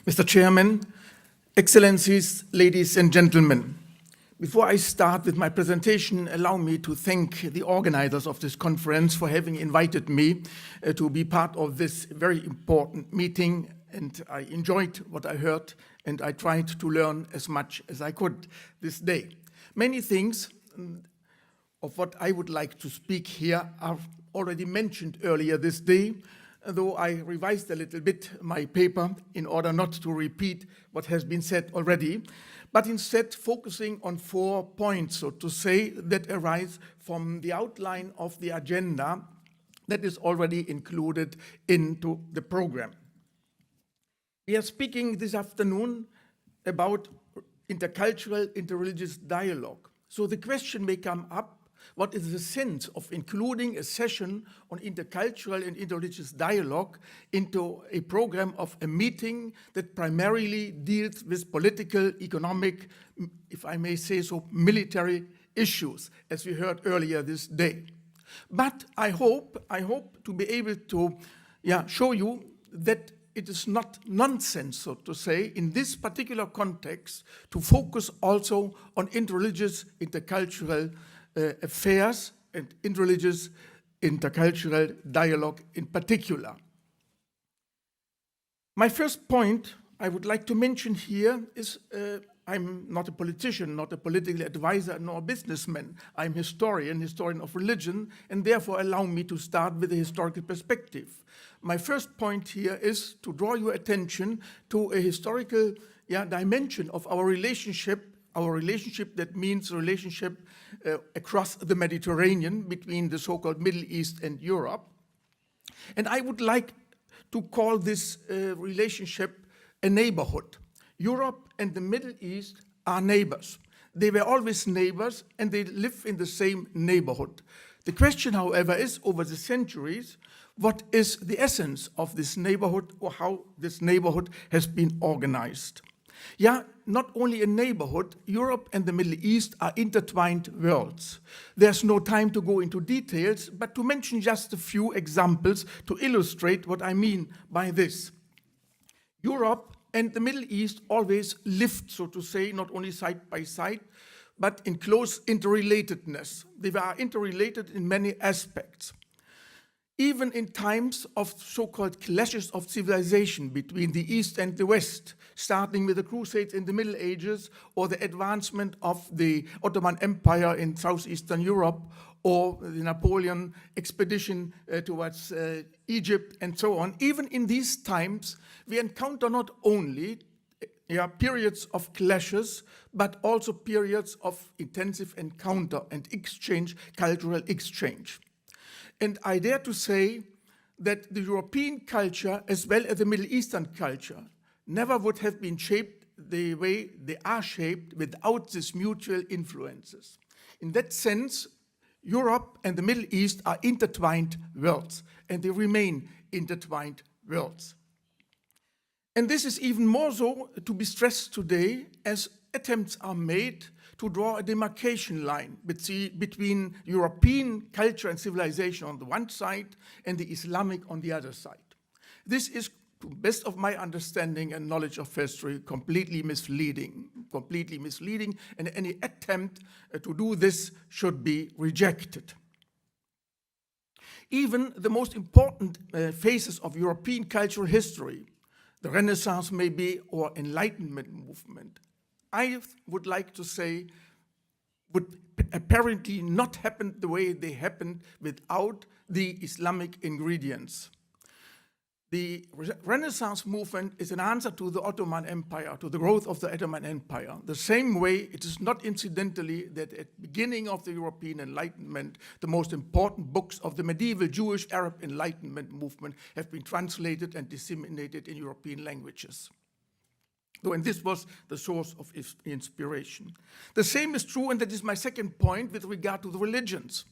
Mr. Chairman, Excellencies, ladies and gentlemen, before I start with my presentation, allow me to thank the organizers of this conference for having invited me to be part of this very important meeting, and I enjoyed what I heard and I tried to learn as much as I could this day. Many things of what I would like to speak here are already mentioned earlier this day, though I revised a little bit my paper in order not to repeat what has been said already, but instead focusing on 4 points, so to say, that arise from the outline of the agenda that is already included into the program. We are speaking this afternoon about intercultural, interreligious dialogue. So the question may come up, what is the sense of including a session on intercultural and interreligious dialogue into a program of a meeting that primarily deals with political, economic, if I may say so, military issues, as we heard earlier this day? But I hope to be able to show you that it is not nonsense, so to say, in this particular context, to focus also on interreligious, intercultural affairs and interreligious, intercultural dialogue in particular. My first point I would like to mention here is I'm not a politician, not a political advisor, nor a businessman. I'm historian of religion, and therefore allow me to start with a historical perspective. My first point here is to draw your attention to a historical dimension of our relationship that means relationship across the Mediterranean between the so-called Middle East and Europe. And I would like to call this relationship a neighborhood. Europe and the Middle East are neighbors. They were always neighbors and they live in the same neighborhood. The question, however, is over the centuries, what is the essence of this neighborhood or how this neighborhood has been organized? Not only a neighborhood, Europe and the Middle East are intertwined worlds. There's no time to go into details, but to mention just a few examples to illustrate what I mean by this. Europe and the Middle East always lived, so to say, not only side by side, but in close interrelatedness. They were interrelated in many aspects. Even in times of so-called clashes of civilization between the East and the West, starting with the Crusades in the Middle Ages or the advancement of the Ottoman Empire in southeastern Europe or the Napoleon expedition towards Egypt and so on, even in these times, we encounter not only periods of clashes, but also periods of intensive encounter and exchange, cultural exchange. And I dare to say that the European culture, as well as the Middle Eastern culture, never would have been shaped the way they are shaped without these mutual influences. In that sense, Europe and the Middle East are intertwined worlds, and they remain intertwined worlds. And this is even more so to be stressed today as attempts are made to draw a demarcation line between European culture and civilization on the one side and the Islamic on the other side. This is, to the best of my understanding and knowledge of history, completely misleading, and any attempt to do this should be rejected. Even the most important phases of European cultural history, the Renaissance maybe, or Enlightenment movement, I would like to say would apparently not happen the way they happened without the Islamic ingredients. The Renaissance movement is an answer to the Ottoman Empire, to the growth of the Ottoman Empire. The same way, it is not incidentally that at the beginning of the European Enlightenment, the most important books of the medieval Jewish Arab Enlightenment movement have been translated and disseminated in European languages. And this was the source of inspiration. The same is true, and that is my second point, with regard to the religions.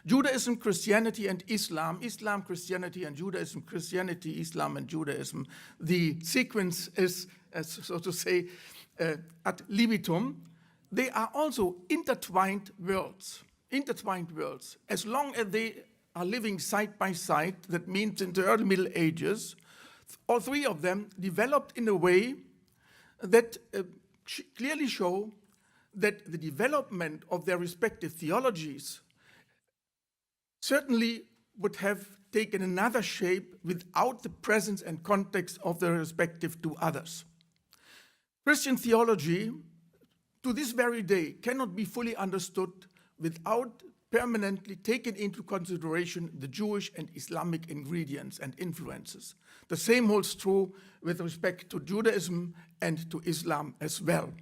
Judaism, Christianity, and Islam, Islam, Christianity, and Judaism, Christianity, Islam, and Judaism. The sequence is, so to say, ad libitum. They are also intertwined worlds. As long as they are living side by side, that means in the early Middle Ages, all three of them developed in a way that clearly show that the development of their respective theologies certainly would have taken another shape without the presence and context of their respective two others. Christian theology, to this very day, cannot be fully understood without permanently taking into consideration the Jewish and Islamic ingredients and influences. The same holds true with respect to Judaism and to Islam as well.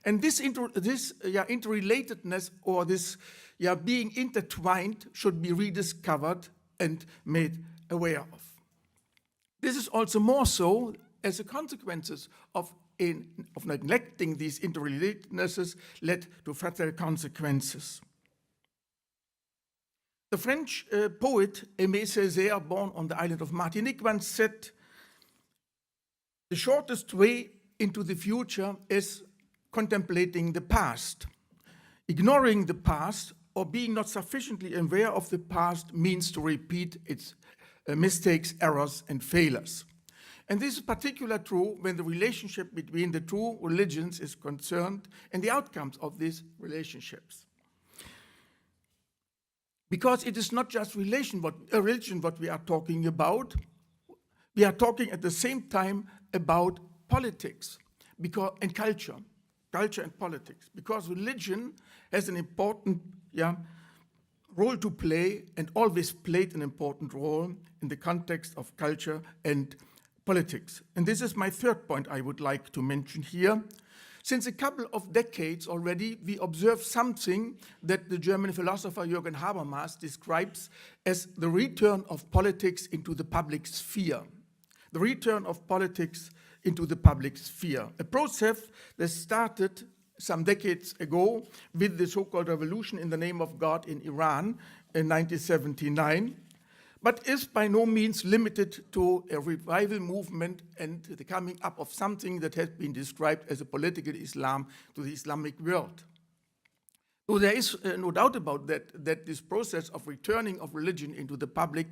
And this interrelatedness, or this being intertwined, should be rediscovered and made aware of. This is also more so as a consequence of neglecting these interrelatednesses led to fatal consequences. The French poet Aimé Césaire, born on the island of Martinique, once said, "The shortest way into the future is contemplating the past. Ignoring the past or being not sufficiently aware of the past means to repeat its mistakes, errors, and failures." And this is particularly true when the relationship between the two religions is concerned and the outcomes of these relationships. Because it is not just religion what we are talking about, we are talking at the same time about politics and culture and politics, because religion has an important role to play and always played an important role in the context of culture and politics. And this is my third point I would like to mention here. Since a couple of decades already, we observe something that the German philosopher Jürgen Habermas describes as the return of politics into the public sphere. The return of politics into the public sphere, a process that started some decades ago with the so-called revolution in the name of God in Iran in 1979, but is by no means limited to a revival movement and the coming up of something that has been described as a political Islam to the Islamic world. So there is no doubt about that this process of returning of religion into the public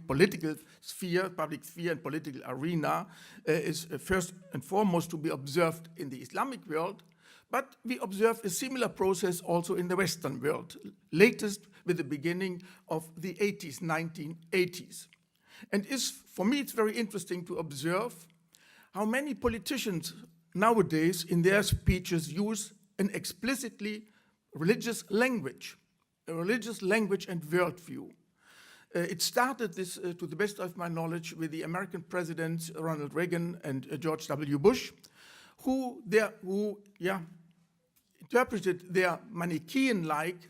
sphere and political arena is first and foremost to be observed in the Islamic world, but we observe a similar process also in the Western world, latest with the beginning of the 1980s. And for me, it's very interesting to observe how many politicians nowadays in their speeches use an explicitly religious language and worldview. It started this, to the best of my knowledge, with the American presidents Ronald Reagan and George W. Bush, who interpreted their Manichaean-like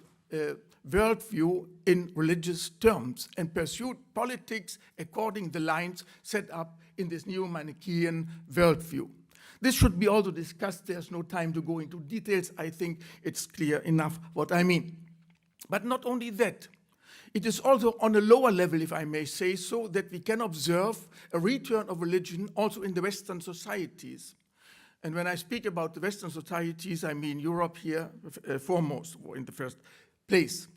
worldview in religious terms and pursued politics according to the lines set up in this new Manichaean worldview. This should be also discussed. There's no time to go into details. I think it's clear enough what I mean. But not only that, it is also on a lower level, if I may say so, that we can observe a return of religion also in the Western societies. And when I speak about the Western societies, I mean Europe here foremost, or in the first place,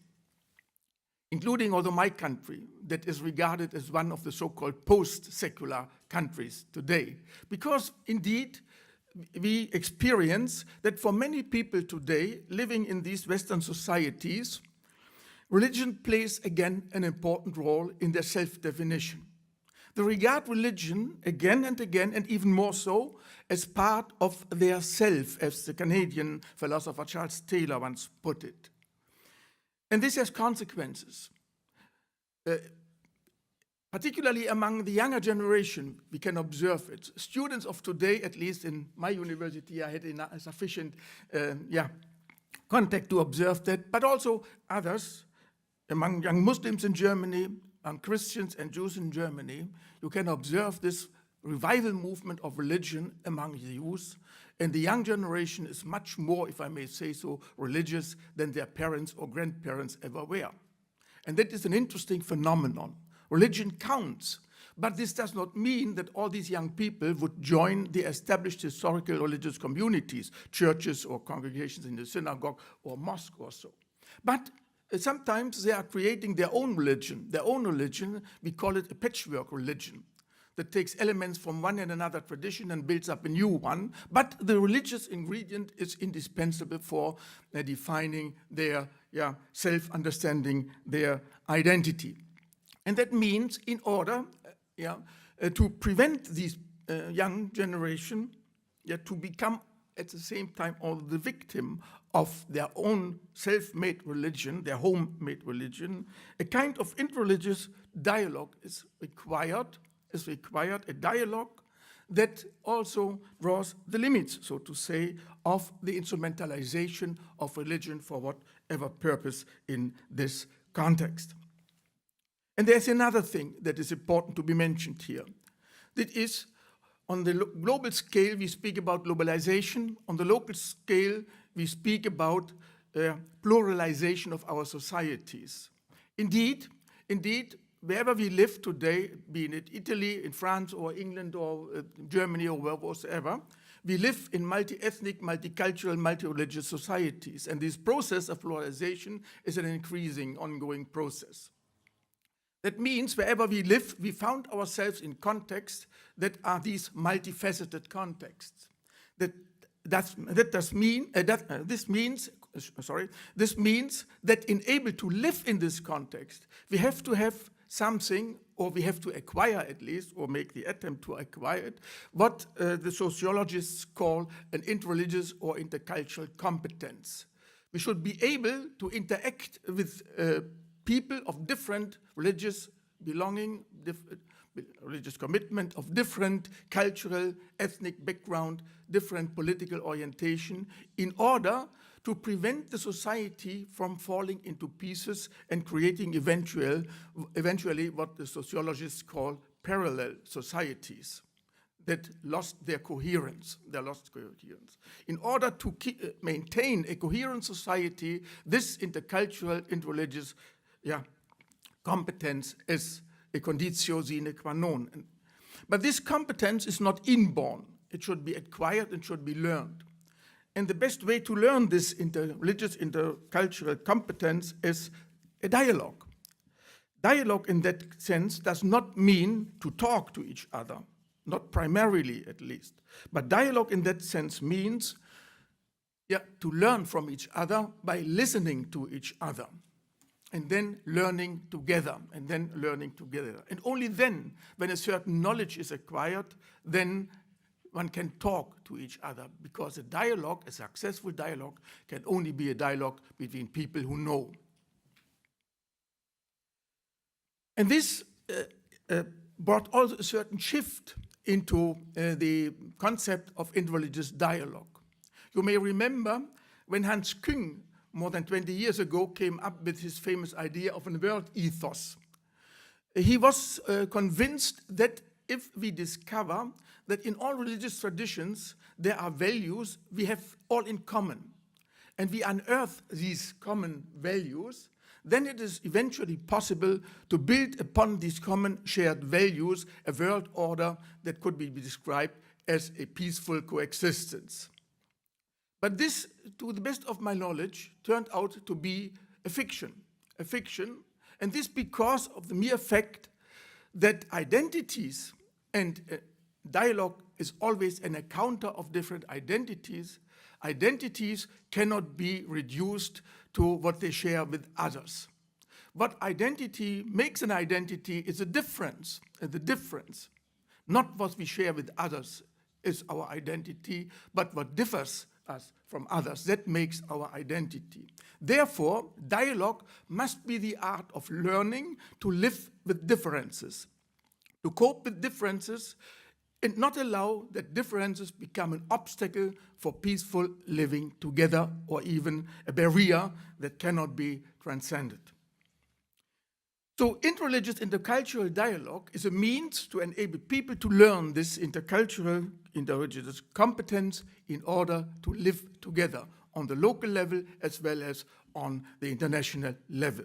including also my country, that is regarded as one of the so-called post-secular countries today. Because indeed, we experience that for many people today living in these Western societies, religion plays again an important role in their self-definition. They regard religion again and again, and even more so, as part of their self, as the Canadian philosopher Charles Taylor once put it. And this has consequences. Particularly among the younger generation, we can observe it. Students of today, at least in my university, I had sufficient contact to observe that, but also others, among young Muslims in Germany, among Christians and Jews in Germany, you can observe this revival movement of religion among the youth, and the young generation is much more, if I may say so, religious than their parents or grandparents ever were. And that is an interesting phenomenon. Religion counts, but this does not mean that all these young people would join the established historical religious communities, churches or congregations in the synagogue or mosque or so. But sometimes they are creating their own religion. We call it a patchwork religion. that takes elements from one and another tradition and builds up a new one, but the religious ingredient is indispensable for defining their self-understanding, their identity. And that means in order to prevent these young generation to become at the same time all the victim of their own self-made religion, their home-made religion, a kind of interreligious dialogue is required, a dialogue that also draws the limits, so to say, of the instrumentalization of religion for whatever purpose in this context. And there's another thing that is important to be mentioned here. That is, on the global scale, we speak about globalization. On the local scale, we speak about pluralization of our societies. Indeed, wherever we live today, be it Italy, in France, or England, or Germany, or wherever, we live in multi-ethnic, multicultural, multi-religious societies. And this process of pluralization is an increasing, ongoing process. That means wherever we live, we found ourselves in contexts that are these multifaceted contexts. This means that in able to live in this context, we have to have something, or we have to acquire at least, or make the attempt to acquire it, what the sociologists call an interreligious or intercultural competence. We should be able to interact with people of different religious belonging, religious commitment, of different cultural, ethnic background, different political orientation, in order to prevent the society from falling into pieces and creating eventually what the sociologists call parallel societies that lost their coherence. In order to maintain a coherent society, this intercultural, interreligious competence is a conditio sine qua non. But this competence is not inborn. It should be acquired and should be learned. And the best way to learn this interreligious, intercultural competence is a dialogue. Dialogue in that sense does not mean to talk to each other, not primarily at least. But dialogue in that sense means to learn from each other by listening to each other, and then learning together, And only then, when a certain knowledge is acquired, then one can talk to each other, because a successful dialogue, can only be a dialogue between people who know. And this brought also a certain shift into the concept of interreligious dialogue. You may remember when Hans Küng, more than 20 years ago, came up with his famous idea of a world ethos. He was convinced that if we discover that in all religious traditions there are values we have all in common, and we unearth these common values, then it is eventually possible to build upon these common shared values a world order that could be described as a peaceful coexistence. But this, to the best of my knowledge, turned out to be a fiction, and this because of the mere fact that identities, and dialogue is always an encounter of different identities, identities cannot be reduced to what they share with others. What identity makes an identity is a difference, and the difference, not what we share with others, is our identity, but what differs us from others. That makes our identity. Therefore, dialogue must be the art of learning to live with differences, to cope with differences, and not allow that differences become an obstacle for peaceful living together, or even a barrier that cannot be transcended. So interreligious, intercultural dialogue is a means to enable people to learn this intercultural, interreligious competence in order to live together on the local level as well as on the international level.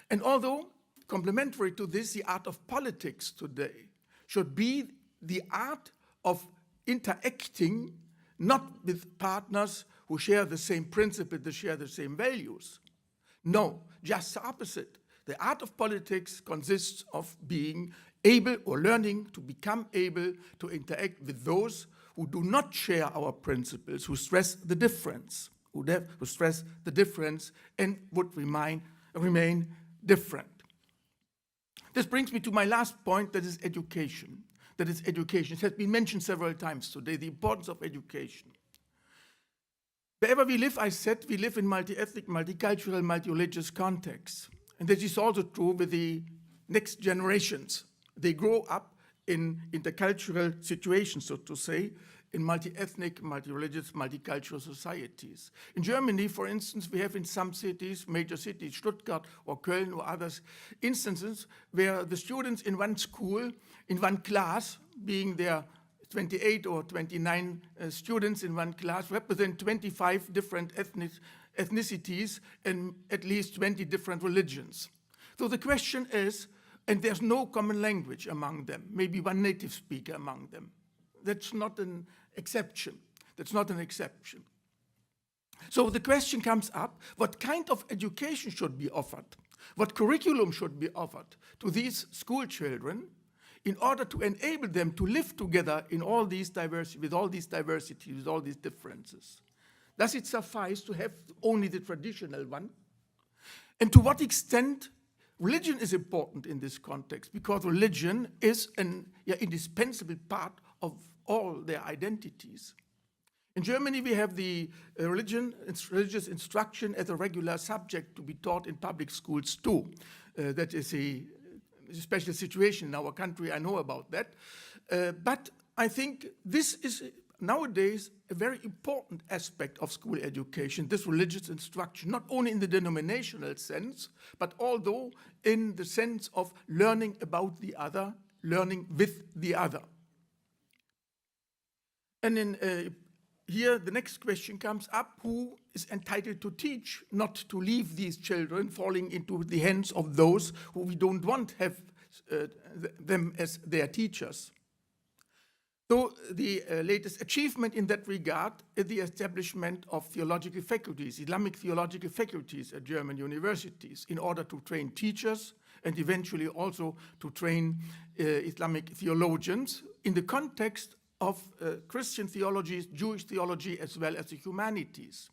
And although complementary to this, the art of politics today should be the art of interacting not with partners who share the same principles, they share the same values. No, just the opposite. The art of politics consists of being able or learning to become able to interact with those who do not share our principles, who stress the difference, who stress the difference and would remain different. This brings me to my last point, that is education. That is education. It has been mentioned several times today, the importance of education. Wherever we live, I said, we live in multi-ethnic, multicultural, multi-religious contexts. And this is also true with the next generations. They grow up in intercultural situations, so to say, in multi-ethnic, multi-religious, multicultural societies. In Germany, for instance, we have in some cities, major cities, Stuttgart or Köln or others, instances where the students in one school, in one class, being there 28 or 29 students in one class, represent 25 different ethnicities and at least 20 different religions. So the question is, and there's no common language among them, maybe one native speaker among them. That's not an exception. That's not an exception. So the question comes up, what kind of education should be offered? What curriculum should be offered to these school children in order to enable them to live together in all these diversity, with all these diversities, with all these differences? Does it suffice to have only the traditional one? And to what extent religion is important in this context? Because religion is an indispensable part of all their identities. In Germany, we have the religious instruction as a regular subject to be taught in public schools too. That is a special situation in our country, I know about that. But I think this is nowadays a very important aspect of school education, this religious instruction, not only in the denominational sense, but also in the sense of learning about the other, learning with the other. And then here the next question comes up, who is entitled to teach, not to leave these children falling into the hands of those who we don't want to have them as their teachers? So the latest achievement in that regard is the establishment of theological faculties, Islamic theological faculties at German universities, in order to train teachers and eventually also to train Islamic theologians in the context of Christian theology, Jewish theology, as well as the humanities.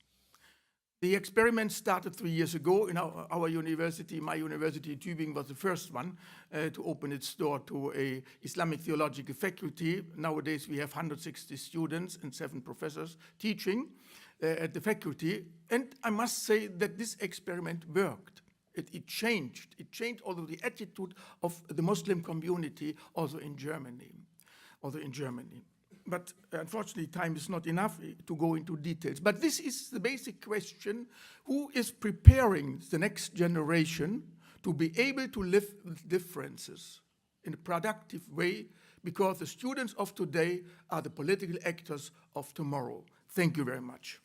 The experiment started 3 years ago in our university. My university, Tübingen, was the first one to open its door to an Islamic theological faculty. Nowadays, we have 160 students and 7 professors teaching at the faculty. And I must say that this experiment worked. It changed. It changed also the attitude of the Muslim community also in Germany. But unfortunately, time is not enough to go into details. But this is the basic question: who is preparing the next generation to be able to live with differences in a productive way? Because the students of today are the political actors of tomorrow. Thank you very much.